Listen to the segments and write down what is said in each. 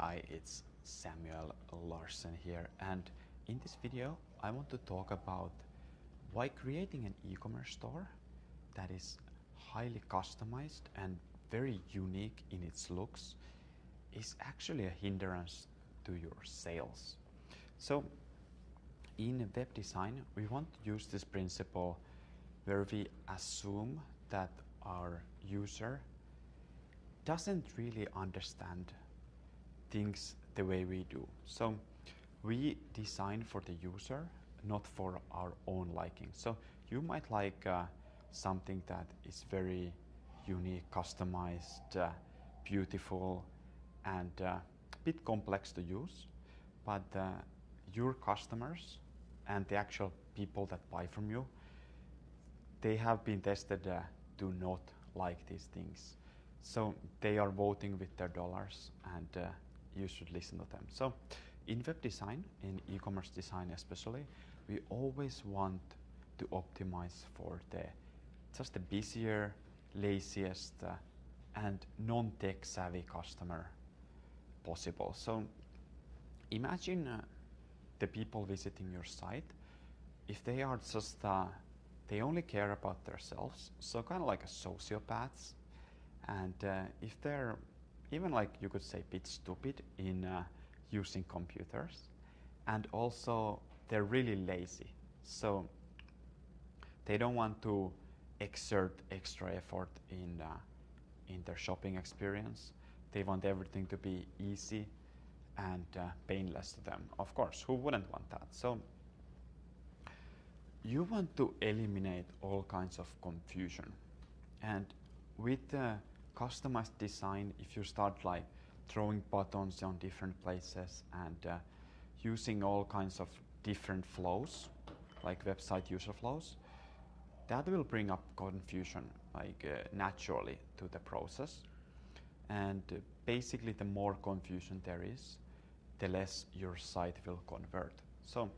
Hi, it's Samuel Larsen here, and in this video I want to talk about why creating an e-commerce store that is highly customized and very unique in its looks is actually a hindrance to your sales. So in web design we want to use this principle where we assume that our user doesn't really understand things the way we do. So we design for the user, not for our own liking. So you might like something that is very unique, customized, beautiful, and a bit complex to use, but your customers and the actual people that buy from you, they have been tested to not like these things. So they are voting with their dollars, and you should listen to them. So in web design, in e-commerce design especially, we always want to optimize for just the busier, laziest, and non-tech savvy customer possible. So imagine the people visiting your site, if they are just, they only care about themselves, so kind of like a sociopaths, and if they're even, like you could say, a bit stupid in using computers, and also they're really lazy, so they don't want to exert extra effort in their shopping experience. They want everything to be easy and painless to them. Of course, who wouldn't want that? So you want to eliminate all kinds of confusion, and with customized design, if you start like throwing buttons on different places and using all kinds of different flows, like website user flows, that will bring up confusion naturally to the process. And basically, the more confusion there is, the less your site will convert. So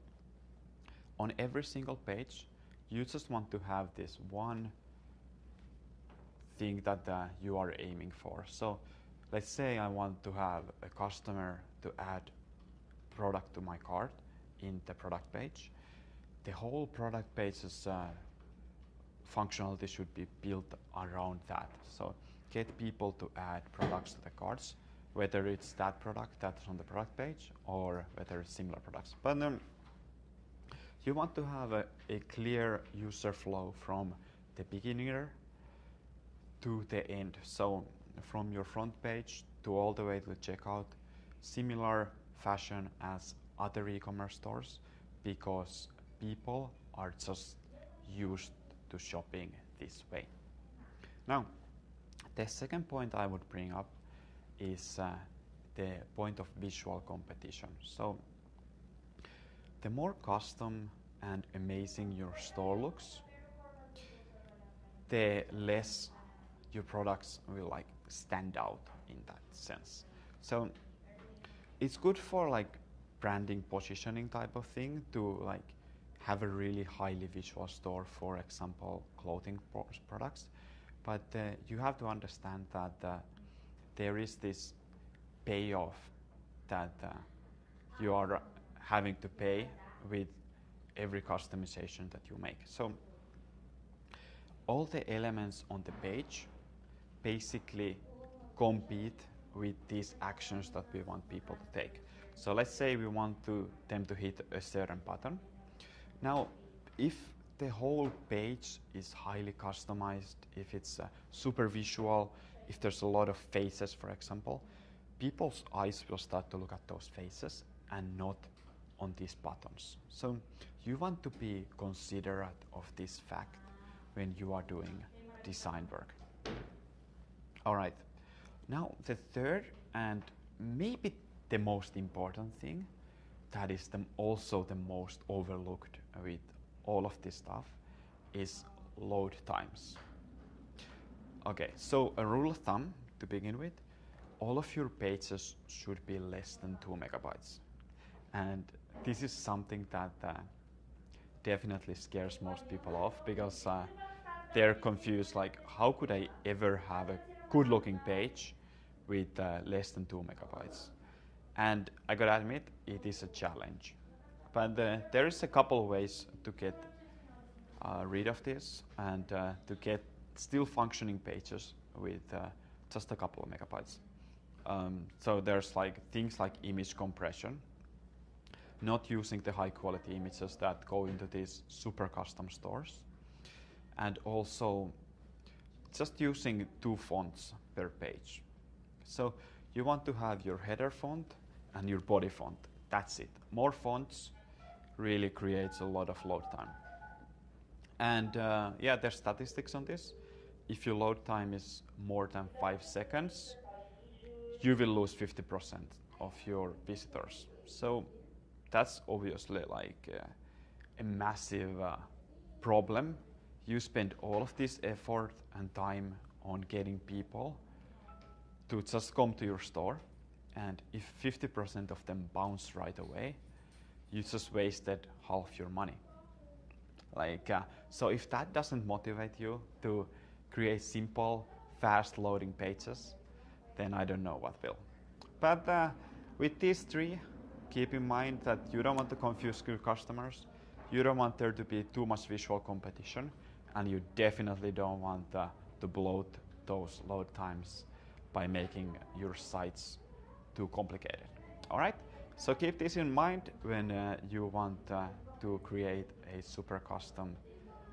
on every single page, you just want to have this one thing that you are aiming for. So let's say I want to have a customer to add product to my cart in the product page. The whole product page's functionality should be built around that. So get people to add products to the carts, whether it's that product that's on the product page or whether it's similar products. But you want to have a clear user flow from the beginner to the end. So from your front page to all the way to checkout, similar fashion as other e-commerce stores, because people are just used to shopping this way. Now, the second point I would bring up is the point of visual competition. So the more custom and amazing your store looks, the less your products will like stand out in that sense. So it's good for like branding, positioning type of thing to like have a really highly visual store, for example, clothing products. But you have to understand that there is this payoff that you are having to pay with every customization that you make. So all the elements on the page basically compete with these actions that we want people to take. So let's say we want them to hit a certain button. Now, if the whole page is highly customized, if it's super visual, if there's a lot of faces, for example, people's eyes will start to look at those faces and not on these buttons. So you want to be considerate of this fact when you are doing design work. All right, now the third and maybe the most important thing that is also the most overlooked with all of this stuff is load times. Okay, so a rule of thumb to begin with, all of your pages should be less than 2 megabytes. And this is something that definitely scares most people off, because they're confused, like, how could I ever have a good looking page with less than 2 megabytes? And I gotta admit, it is a challenge. But there is a couple of ways to get rid of this and to get still functioning pages with just a couple of megabytes. So there's like things like image compression, not using the high quality images that go into these super custom stores, and also just using 2 fonts per page. So you want to have your header font and your body font. That's it. More fonts really creates a lot of load time. And yeah, there's statistics on this. If your load time is more than 5 seconds, you will lose 50% of your visitors. So that's obviously like a massive problem. You spend all of this effort and time on getting people to just come to your store, and if 50% of them bounce right away, you just wasted half your money. Like, so if that doesn't motivate you to create simple, fast loading pages, then I don't know what will. But with these 3, keep in mind that you don't want to confuse your customers, you don't want there to be too much visual competition, and you definitely don't want to bloat those load times by making your sites too complicated. All right, so keep this in mind when you want to create a super custom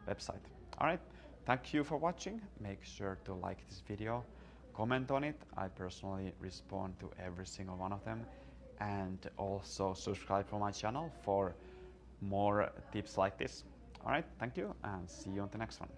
website. All right, thank you for watching. Make sure to like this video, comment on it. I personally respond to every single one of them, and also subscribe to my channel for more tips like this. All right, thank you, and see you on the next one.